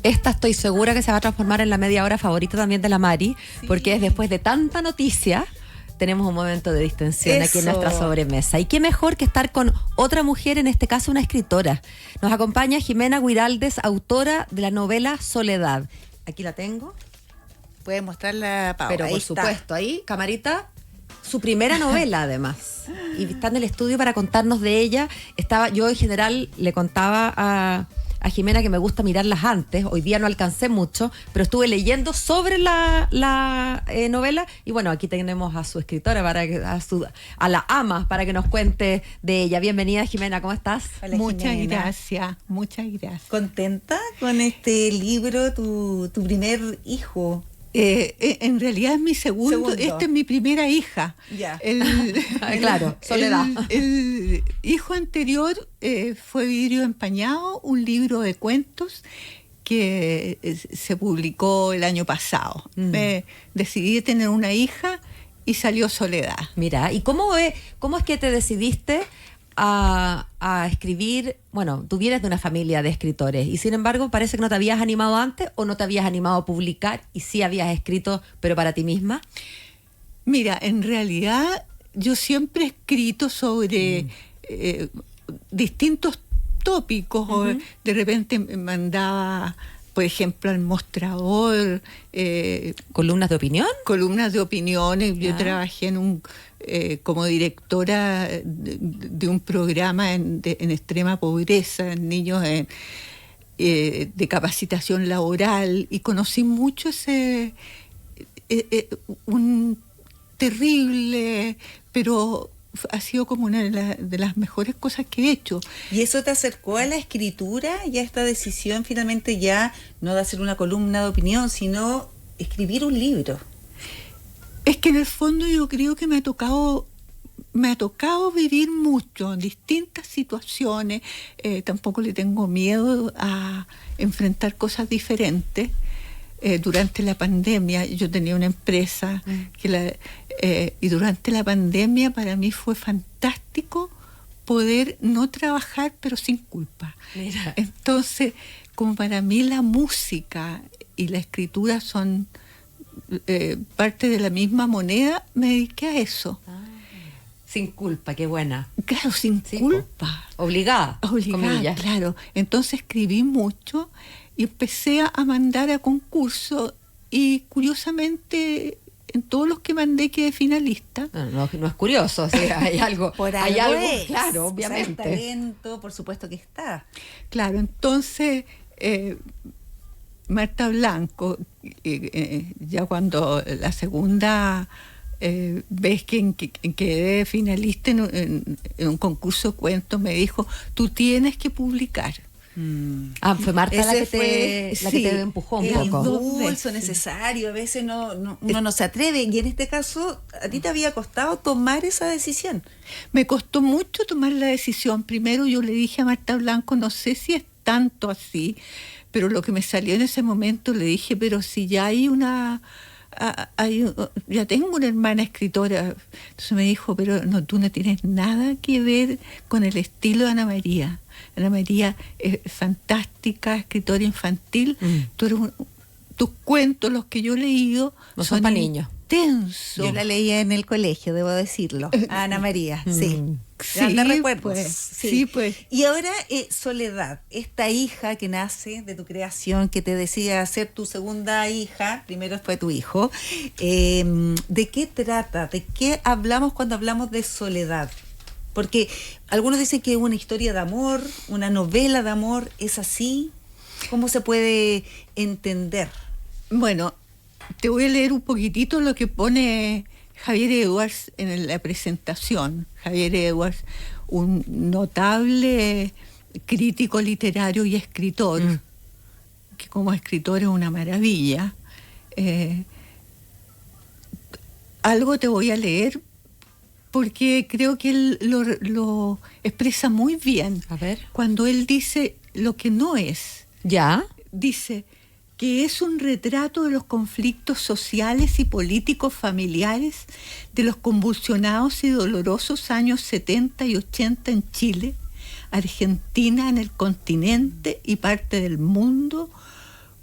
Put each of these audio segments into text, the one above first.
Esta estoy segura que se va a transformar en la media hora favorita también de la Mari, sí, porque es después de tanta noticia, tenemos un momento de distensión aquí en nuestra sobremesa. Y qué mejor que estar con otra mujer, en este caso una escritora. Nos acompaña Jimena Guiraldes, autora de la novela Soledad. Aquí la tengo. Puede mostrarla, Pau. Pero ahí por supuesto, ahí, camarita. Su primera novela, además. Y está en el estudio para contarnos de ella. Yo en general le contaba a Jimena que me gusta mirarlas antes. Hoy día no alcancé mucho, pero estuve leyendo sobre la novela. Y bueno, aquí tenemos a su escritora, a la ama, para que nos cuente de ella. Bienvenida, Jimena, ¿cómo estás? Hola, muchas Jimena. gracias, muchas gracias. ¿Contenta con este libro, tu primer hijo? En realidad es mi segundo. Esta es mi primera hija. Ya. Claro, Soledad. El hijo anterior fue Vidrio Empañado, un libro de cuentos que se publicó el año pasado. Decidí tener una hija y salió Soledad. Mira, ¿y cómo es que te decidiste a escribir? Bueno, tú vienes de una familia de escritores y sin embargo parece que no te habías animado antes, o no te habías animado a publicar y sí habías escrito, pero para ti misma. Mira, en realidad yo siempre he escrito sobre distintos tópicos. O de repente me mandaba, por ejemplo, al Mostrador. ¿Columnas de opinión? Columnas de opiniones. Yo trabajé como directora de un programa en extrema pobreza, en niños de capacitación laboral, y conocí mucho un terrible, pero ha sido como una de las mejores cosas que he hecho. ¿Y eso te acercó a la escritura y a esta decisión finalmente ya no de hacer una columna de opinión, sino escribir un libro? Es que en el fondo yo creo que me ha tocado vivir mucho en distintas situaciones. Tampoco le tengo miedo a enfrentar cosas diferentes. Durante la pandemia yo tenía una empresa y durante la pandemia para mí fue fantástico poder no trabajar pero sin culpa. Mira. Entonces, como para mí la música y la escritura son parte de la misma moneda, me dediqué a eso. Sin culpa, qué buena. Claro, sin culpa. Obligada, comillas. Claro. Entonces escribí mucho y empecé a mandar a concursos, y curiosamente en todos los que mandé quedé finalista. No es curioso, o sea, hay algo. Hay algo, claro, obviamente. O sea, el talento, por supuesto que está. Claro, entonces Marta Blanco, ya cuando la segunda vez que quedé finalista en un concurso de cuentos, me dijo: tú tienes que publicar. Fue Marta la que te empujó un poco. El impulso necesario, a veces uno no se atreve, y en este caso a ti te había costado tomar esa decisión. Me costó mucho tomar la decisión. Primero yo le dije a Marta Blanco, no sé si es tanto así, pero lo que me salió en ese momento, le dije, pero si ya ya tengo una hermana escritora. Entonces me dijo, pero no, tú no tienes nada que ver con el estilo de Ana María. Ana María es fantástica, escritora infantil. Tus cuentos, los que yo he leído, no son para niños. Intensos. Yo la leía en el colegio, debo decirlo. A Ana María, sí. Sí, recuerdos. Pues, sí, pues. Y ahora, Soledad, esta hija que nace de tu creación, que te decide hacer tu segunda hija, primero fue tu hijo, ¿de qué trata? ¿De qué hablamos cuando hablamos de Soledad? Porque algunos dicen que es una historia de amor, una novela de amor. ¿Es así? ¿Cómo se puede entender? Bueno, te voy a leer un poquitito lo que pone Javier Edwards en la presentación. Javier Edwards, un notable crítico literario y escritor, que como escritor es una maravilla. Algo te voy a leer porque creo que él lo expresa muy bien. A ver. Cuando él dice lo que no es. ¿Ya? Dice que es un retrato de los conflictos sociales y políticos familiares de los convulsionados y dolorosos años 70 y 80 en Chile, Argentina, en el continente y parte del mundo,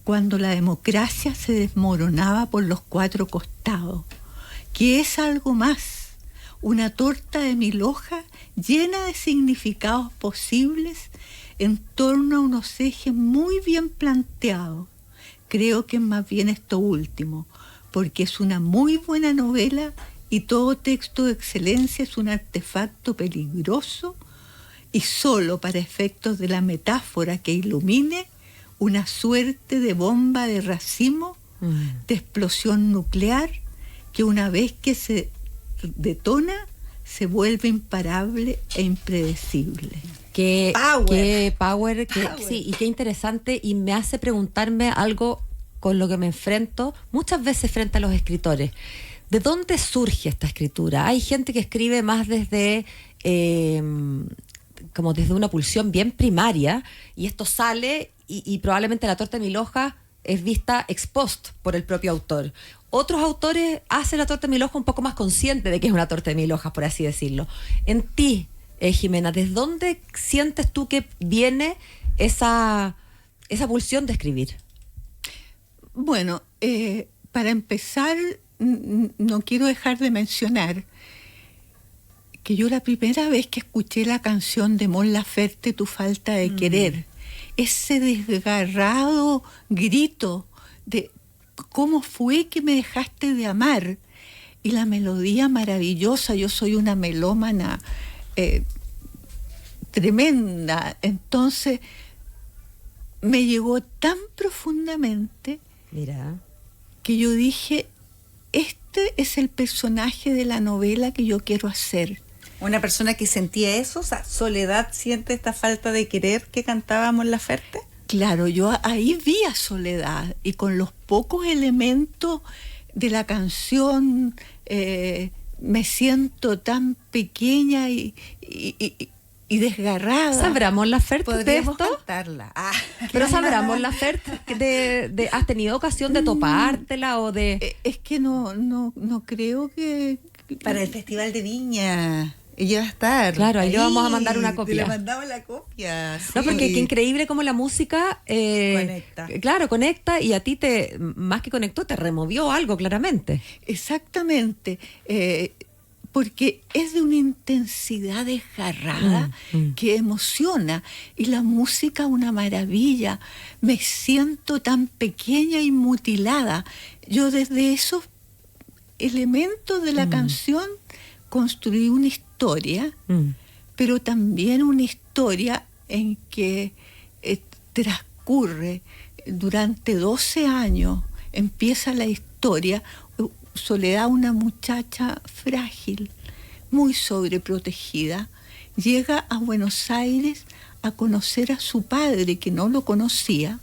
cuando la democracia se desmoronaba por los 4 costados, que es algo más, una torta de 1000 hojas llena de significados posibles en torno a unos ejes muy bien planteados. Creo que es más bien esto último, porque es una muy buena novela y todo texto de excelencia es un artefacto peligroso y solo para efectos de la metáfora que ilumine una suerte de bomba de racimo, de explosión nuclear, que una vez que se detona se vuelve imparable e impredecible. Qué power, sí, y qué interesante, y me hace preguntarme algo con lo que me enfrento muchas veces frente a los escritores. ¿De dónde surge esta escritura? Hay gente que escribe más desde como desde una pulsión bien primaria, y esto sale y probablemente la torta de 1000 hojas es vista ex post por el propio autor. Otros autores hacen la torta de 1000 hojas un poco más consciente de que es una torta de 1000 hojas, por así decirlo. En ti, Jimena, ¿desde dónde sientes tú que viene esa pulsión de escribir? Bueno, para empezar, no quiero dejar de mencionar que yo la primera vez que escuché la canción de Mon Laferte, Tu falta de querer, ese desgarrado grito de cómo fue que me dejaste de amar, y la melodía maravillosa, yo soy una melómana tremenda, entonces me llegó tan profundamente. Mira, que yo dije, este es el personaje de la novela que yo quiero hacer. Una persona que sentía eso, o sea, Soledad siente esta falta de querer que cantábamos Mon Laferte. Claro, yo ahí vi a Soledad, y con los pocos elementos de la canción me siento tan pequeña y desgarrada. ¿Sabrá Mon Laferte de Podríamos esto? cantarla. Pero ¿sabrá Mon Laferte ¿has tenido ocasión de topártela o de...? Es que no creo que... Para el Festival de Viña. Ella va a estar. Claro, ahí le vamos a mandar una copia. Le mandamos la copia. No, sí. porque qué increíble cómo la música Conecta. Claro, conecta, y a ti más que conectó, te removió algo claramente. Exactamente, porque es de una intensidad desgarrada que emociona, y la música una maravilla. Me siento tan pequeña y mutilada. Yo desde esos elementos de la canción construí una historia, pero también una historia en que transcurre durante 12 años. Empieza la historia. Soledad, una muchacha frágil, muy sobreprotegida, llega a Buenos Aires a conocer a su padre, que no lo conocía.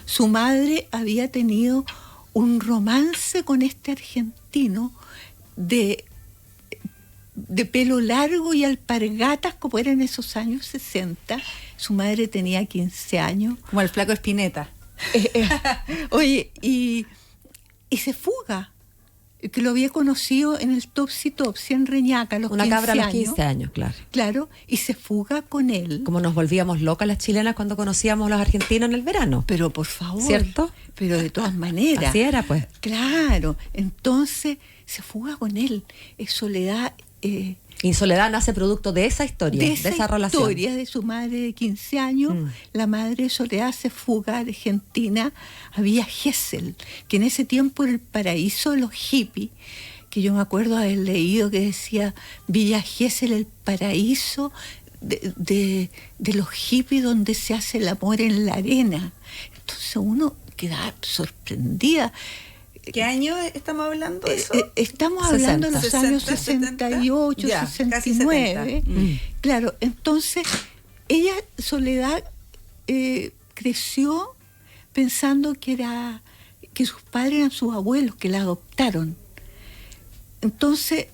Su madre había tenido un romance con este argentino de pelo largo y alpargatas, como eran esos años 60. Su madre tenía 15 años. Como el flaco Spinetta. Oye, y se fuga, que lo había conocido en el Topsy Topsy en Reñaca a los 15 años. Una cabra a los 15 años, claro. Claro, y se fuga con él. Como nos volvíamos locas las chilenas cuando conocíamos a los argentinos en el verano. Pero por favor. ¿Cierto? Pero de todas maneras. Así era, pues. Claro, entonces se fuga con él. Es Soledad... y Soledad nace producto de esa historia, de esa relación. Historia de su madre de 15 años. La madre de Soledad se fuga a Argentina a Villa Gesell, que en ese tiempo era el paraíso de los hippies, que yo me acuerdo haber leído que decía Villa Gesell, el paraíso de los hippies, donde se hace el amor en la arena. Entonces uno queda sorprendida. ¿Qué año estamos hablando de eso? Estamos hablando de los 60, años 70, 68, ya, 69. Claro, entonces ella, Soledad, creció pensando que sus padres eran sus abuelos, que la adoptaron. Entonces,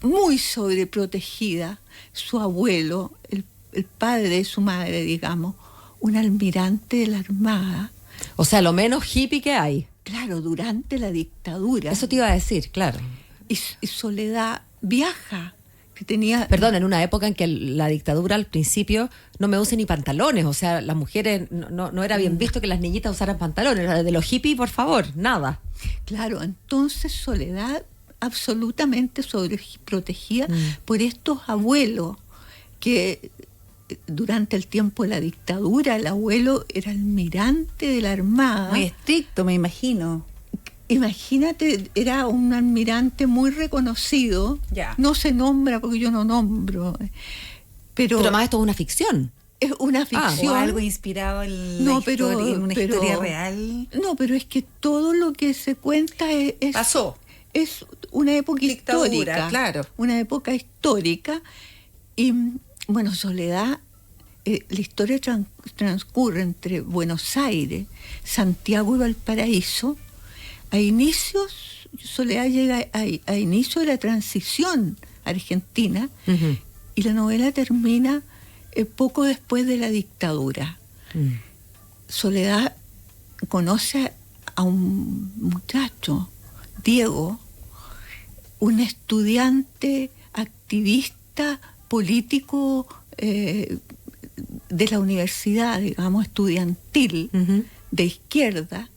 muy sobreprotegida, su abuelo, el padre de su madre, digamos, un almirante de la Armada. O sea, lo menos hippie que hay. Claro, durante la dictadura. Eso te iba a decir, claro. Y Soledad viaja que tenía... Perdón, en una época en que la dictadura al principio no me use ni pantalones, o sea, las mujeres no era bien visto que las niñitas usaran pantalones, era de los hippies, por favor, nada. Claro, entonces Soledad absolutamente sobreprotegida por estos abuelos que durante el tiempo de la dictadura el abuelo era almirante de la Armada. Muy estricto, me imagino. Imagínate, era un almirante muy reconocido. Ya. No se nombra porque yo no nombro. Pero más esto es una ficción. es una ficción. O algo inspirado en No, una historia real. No, pero es que todo lo que se cuenta Pasó. Es una época Dictadura, histórica. claro. Una época histórica. Y bueno, Soledad, la historia transcurre entre Buenos Aires, Santiago y Valparaíso. A inicios, Soledad llega a inicio de la transición argentina, y la novela termina poco después de la dictadura. Soledad conoce a un muchacho, Diego, un estudiante, activista, político de la universidad, digamos, estudiantil, de izquierda.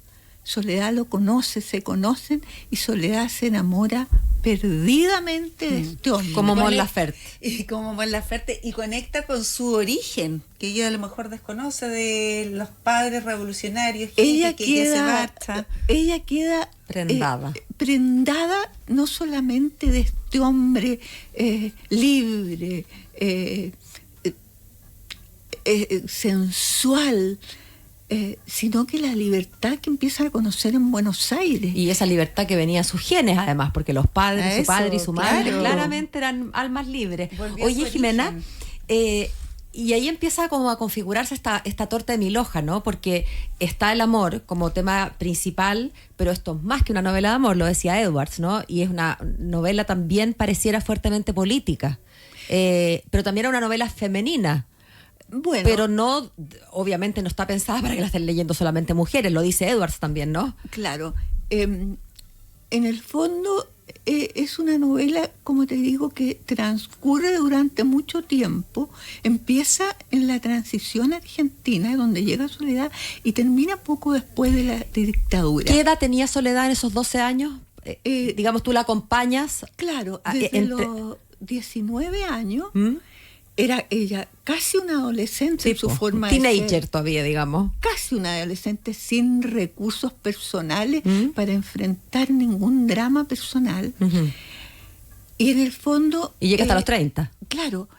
Soledad lo conoce, se conocen, y Soledad se enamora perdidamente de este hombre. Como Mon Laferte. Y como Mon Laferte, y conecta con su origen, que ella a lo mejor desconoce, de los padres revolucionarios, ella que ella se marcha. Ella queda Prendada. Prendada no solamente de este hombre libre, sensual, sino que la libertad que empieza a conocer en Buenos Aires. Y esa libertad que venía a sus genes, además, porque los padres, su Eso, padre y su madre, claro. claramente eran almas libres. Volvió a Oye, su Jimena, origen. y ahí empieza como a configurarse esta torta de 1000 hojas, ¿no? Porque está el amor como tema principal, pero esto es más que una novela de amor, lo decía Edwards, ¿no? Y es una novela también pareciera fuertemente política, pero también era una novela femenina. Bueno, Pero no, obviamente no está pensada para que la estén leyendo solamente mujeres, lo dice Edwards también, ¿no? claro. En el fondo es una novela, como te digo, que transcurre durante mucho tiempo. Empieza en la transición argentina, donde llega Soledad, y termina poco después de la dictadura. ¿Qué edad tenía Soledad en esos 12 años? Digamos, tú la acompañas. Claro, desde los 19 años era ella casi una adolescente en su forma de teenager ser. todavía, digamos. Casi una adolescente sin recursos personales para enfrentar ningún drama personal. Y en el fondo... Y llega hasta los 30. Claro,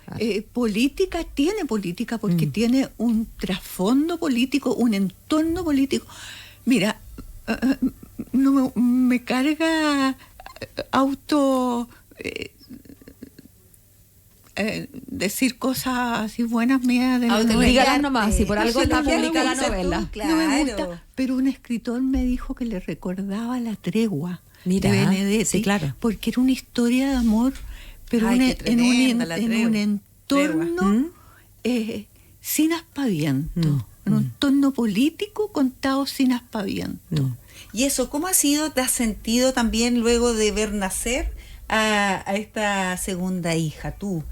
tiene política porque tiene un trasfondo político, un entorno político. Mira, no me carga decir cosas así buenas mías de la novela. Dígalas nomás, si por algo está publicada la gusta novela. tú, No me gusta, claro. pero un escritor me dijo que le recordaba La tregua Mira, de Benedetti, sí, claro. porque era una historia de amor, pero Ay, qué tremenda La en un entorno sin aspaviento, en un entorno político contado sin aspaviento. Y eso, ¿cómo ha sido, te has sentido también luego de ver nacer a esta segunda hija, tú?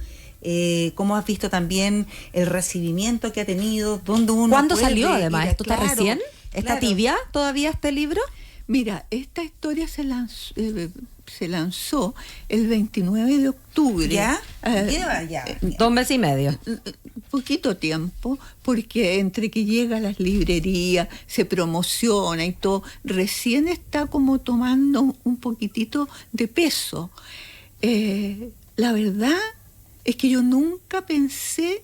¿Cómo has visto también el recibimiento que ha tenido? ¿Cuándo salió, además? ¿Esto está claro, recién? ¿Está tibia todavía este libro? Mira, esta historia se lanzó el 29 de octubre. ¿Ya? Lleva ya. 2 meses y medio. Poquito tiempo, porque entre que llega a las librerías, se promociona y todo, recién está como tomando un poquitito de peso. La verdad es que yo nunca pensé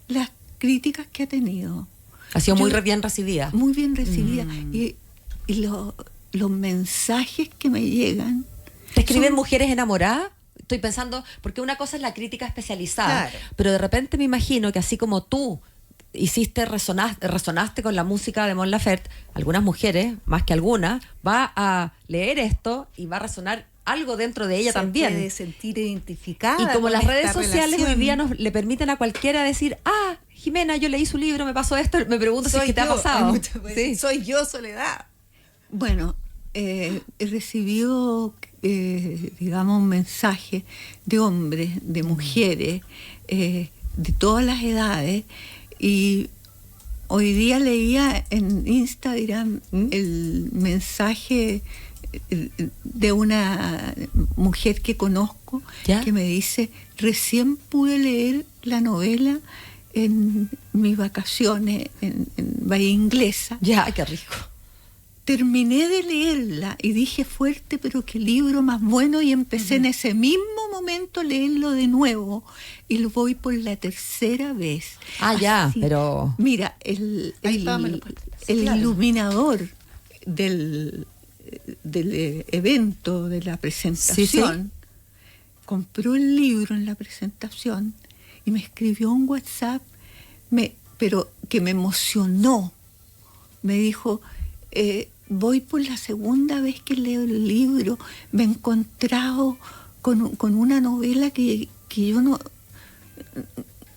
las críticas que ha tenido. Ha sido muy bien recibida. Muy bien recibida. Y los mensajes que me llegan... ¿Te escriben mujeres enamoradas? Estoy pensando, porque una cosa es la crítica especializada, Claro. pero de repente me imagino que así como tú resonaste con la música de Mon Laferte, algunas mujeres, más que algunas, va a leer esto y va a resonar algo dentro de ella Se también. puede sentir identificada. Y como con las esta redes sociales hoy relación. día le permiten a cualquiera decir, Jimena, yo leí su libro, me pasó esto, me pregunto si es que te ha pasado. Hay muchas veces. Sí. Soy yo, Soledad. Bueno, he recibido, digamos, un mensaje de hombres, de mujeres, de todas las edades, y hoy día leía en Instagram el mensaje de una mujer que conozco, ¿Ya? que me dice: recién pude leer la novela en mis vacaciones en Bahía Inglesa. Ya, qué rico. Terminé de leerla y dije: fuerte, pero qué libro más bueno, y empecé en ese mismo momento a leerlo de nuevo, y lo voy por la tercera vez. Ah, ya, Así, pero... mira, Ahí está, me lo puedes leer. Sí, el claro. iluminador del evento, de la presentación, Sí, compró el libro en la presentación y me escribió un WhatsApp, pero que me emocionó. Me dijo: voy por la segunda vez que leo el libro, me he encontrado con una novela que yo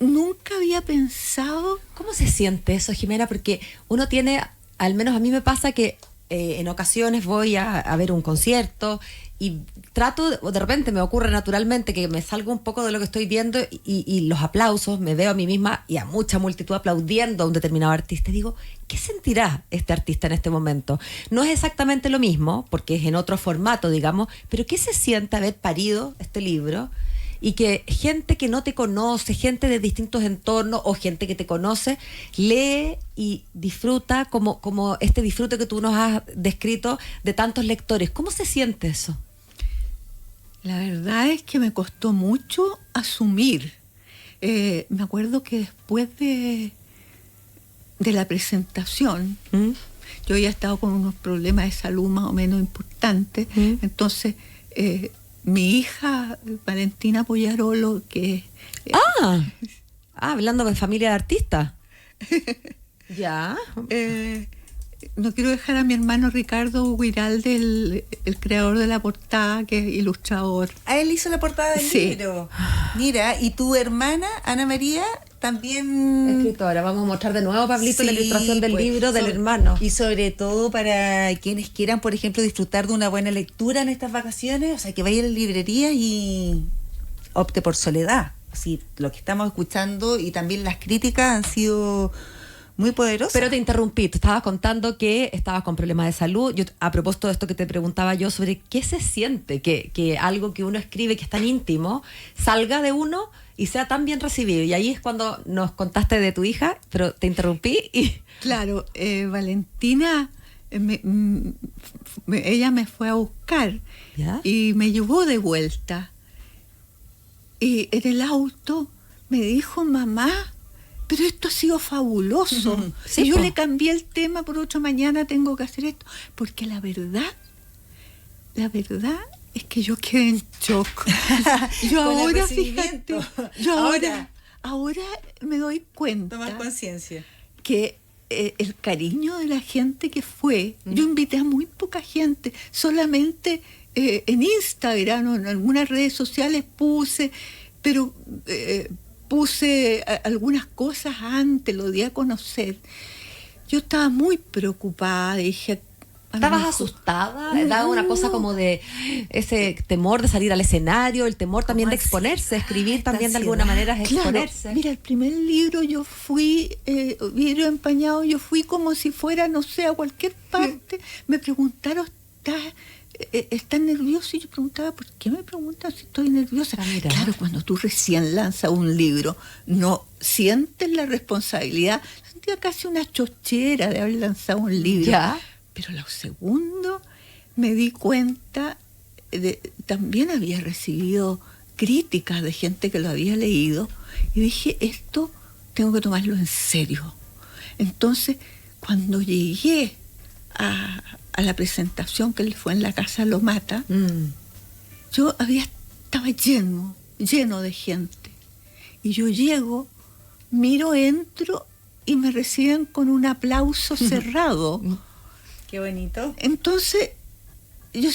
nunca había pensado. ¿Cómo se siente eso, Jimena? Porque uno tiene, al menos a mí me pasa que en ocasiones voy a ver un concierto y trato, de repente me ocurre naturalmente que me salgo un poco de lo que estoy viendo y los aplausos, me veo a mí misma y a mucha multitud aplaudiendo a un determinado artista. Y digo, ¿qué sentirá este artista en este momento? No es exactamente lo mismo, porque es en otro formato, digamos, pero ¿qué se siente haber parido este libro? Y que gente que no te conoce, gente de distintos entornos o gente que te conoce, lee y disfruta como este disfrute que tú nos has descrito de tantos lectores. ¿Cómo se siente eso? La verdad es que me costó mucho asumir. Me acuerdo que después de la presentación, yo había estado con unos problemas de salud más o menos importantes. Entonces, mi hija, Valentina Poyarolo, que... Hablando de familia de artistas. Ya. No quiero dejar a mi hermano Ricardo Guiralde, el creador de la portada, que es ilustrador. Ah, él hizo la portada del Sí. libro. Mira, y tu hermana, Ana María, también... Escritora, vamos a mostrar de nuevo, Pablito, la Sí, ilustración del pues, libro del hermano. Y sobre todo para quienes quieran, por ejemplo, disfrutar de una buena lectura en estas vacaciones, o sea, que vaya a la librería y opte por Soledad. Así, lo que estamos escuchando y también las críticas han sido muy poderosas. Pero te interrumpí, te estabas contando que estabas con problemas de salud. Yo, a propósito de esto que te preguntaba yo sobre qué se siente que algo que uno escribe que es tan íntimo salga de uno y sea tan bien recibido. Y ahí es cuando nos contaste de tu hija, pero te interrumpí y... Claro, Valentina, ella me fue a buscar. ¿Ya? Y me llevó de vuelta. Y en el auto me dijo: mamá, pero esto ha sido fabuloso. Sí, y yo po. le cambié el tema por otro: mañana tengo que hacer esto. Porque la verdad es que yo quedé en shock. Yo Con el ahora, recibimiento. fíjate, ahora me doy cuenta Tomar conciencia. que el cariño de la gente que fue, yo invité a muy poca gente, solamente en Instagram o en algunas redes sociales puse algunas cosas antes, lo di a conocer. Yo estaba muy preocupada, dije... ¿Estabas asustada? ¿Daba una cosa como de ese temor de salir al escenario, el temor también de exponerse, escribir también de alguna manera es exponerse? Claro, mira, el primer libro yo fui, vidrio empañado, yo fui como si fuera, no sé, a cualquier parte. Me preguntaron: ¿estás nervioso? Y yo preguntaba: ¿por qué me preguntan si estoy nerviosa? Mira. Claro, cuando tú recién lanzas un libro, no sientes la responsabilidad. Sentía casi una chochera de haber lanzado un libro. Ya. Pero lo segundo, me di cuenta, también había recibido críticas de gente que lo había leído, y dije: esto tengo que tomarlo en serio. Entonces, cuando llegué a la presentación que fue en la Casa Lomata, yo estaba lleno de gente. Y yo llego, miro, entro y me reciben con un aplauso cerrado. Qué bonito. Entonces, yo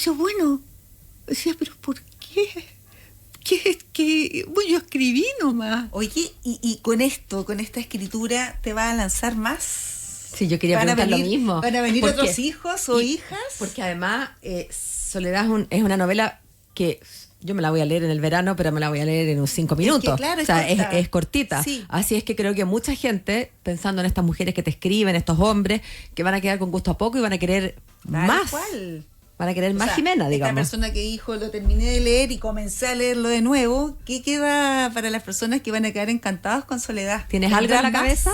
decía, pero ¿por qué? Bueno, yo escribí nomás. Oye, y con esta escritura, ¿te va a lanzar más Sí, yo quería ¿Van a preguntar venir- lo mismo. ¿Van a venir Porque- otros hijos o y- hijas? Porque además, Soledad es una novela que yo me la voy a leer en el verano, pero me la voy a leer en unos 5 minutos. claro, o sea, es corta. es cortita. Sí. Así es que creo que mucha gente, pensando en estas mujeres que te escriben, estos hombres, que van a quedar con gusto a poco y van a querer Tal más. cual. Van a querer O más sea, Jimena, esta digamos. persona que dijo, lo terminé de leer y comencé a leerlo de nuevo, ¿qué queda para las personas que van a quedar encantados con Soledad? ¿Tienes algo en la ¿Tendrán más? cabeza?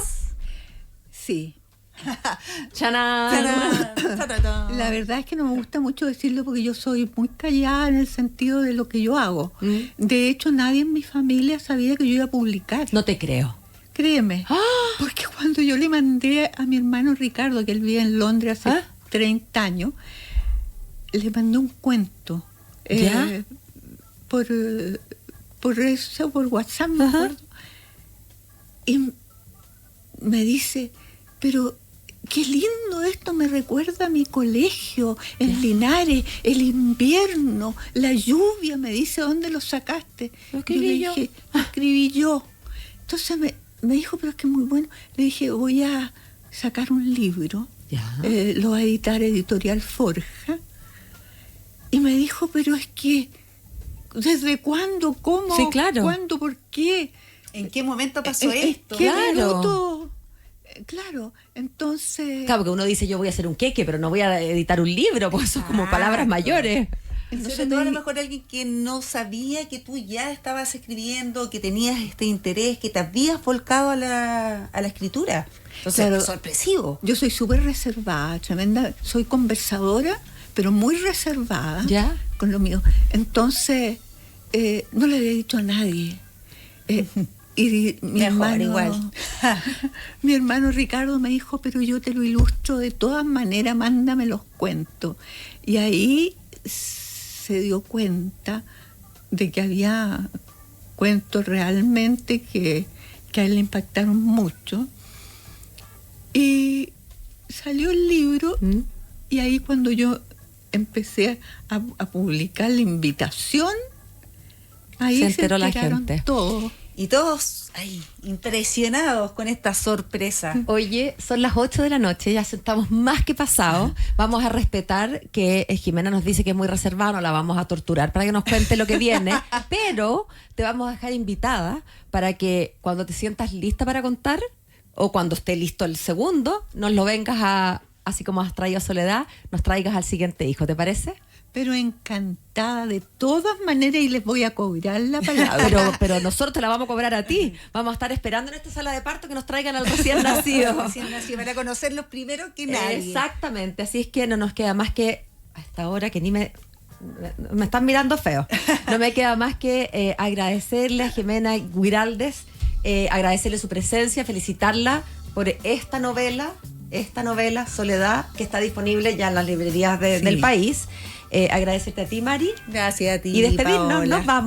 Sí. ¡Chanán! Tarán, tarán. La verdad es que no me gusta mucho decirlo porque yo soy muy callada en el sentido de lo que yo hago. De hecho, nadie en mi familia sabía que yo iba a publicar. No te creo. Créeme. Porque cuando yo le mandé a mi hermano Ricardo, que él vive en Londres hace 30 años, le mandé un cuento. ¿Ya? Por eso, por WhatsApp, me acuerdo. Y me dice, pero qué lindo esto, me recuerda a mi colegio en Linares, el invierno, la lluvia. Me dice, ¿dónde lo sacaste? Lo escribí yo. Le dije, lo escribí yo. Entonces me dijo, pero es que es muy bueno. Le dije, voy a sacar un libro, Ya. lo va a editar Editorial Forja. Y me dijo, pero es que, ¿desde cuándo? ¿Cómo? Sí, claro. ¿Cuándo? ¿Por qué? ¿En qué momento pasó ¿En esto? qué Claro. minuto? Claro, entonces... Claro, porque uno dice yo voy a hacer un queque, pero no voy a editar un libro, porque eso es como palabras mayores. Entonces, Entonces todo a lo me- mejor alguien que no sabía que tú ya estabas escribiendo, que tenías este interés, que te habías volcado a la escritura. Entonces, Claro. sorpresivo. Yo soy súper reservada, tremenda, soy conversadora, pero muy reservada ¿Ya? con lo mío. Entonces, no le había dicho a nadie. Y mi Mejor, hermano, igual. mi hermano Ricardo me dijo, pero yo te lo ilustro de todas maneras, mándame los cuentos. Y ahí se dio cuenta de que había cuentos realmente que a él le impactaron mucho. Y salió el libro, ¿Mm? y ahí cuando yo empecé a publicar la invitación, ahí Se enteró la enteraron gente. todos. Y todos ay, impresionados con esta sorpresa. Oye, son las 8 de la noche, ya estamos más que pasados. Vamos a respetar que Jimena nos dice que es muy reservada, no la vamos a torturar para que nos cuente lo que viene, pero te vamos a dejar invitada para que cuando te sientas lista para contar, o cuando esté listo el segundo, nos lo vengas a, así como has traído a Soledad, nos traigas al siguiente hijo, ¿te parece? Pero encantada de todas maneras, y les voy a cobrar la palabra. Pero nosotros te la vamos a cobrar a ti. Vamos a estar esperando en esta sala de parto que nos traigan al recién nacido. Recién nacido, para conocerlos primero que nadie. Exactamente, así es que no nos queda más que, a esta hora que ni me están mirando feo, no me queda más que agradecerle a Jimena Guiraldes, agradecerle su presencia, felicitarla por esta novela Soledad, que está disponible ya en las librerías del país. Agradecerte a ti, Mari, Gracias a ti, y despedirnos. Paola. Nos vamos.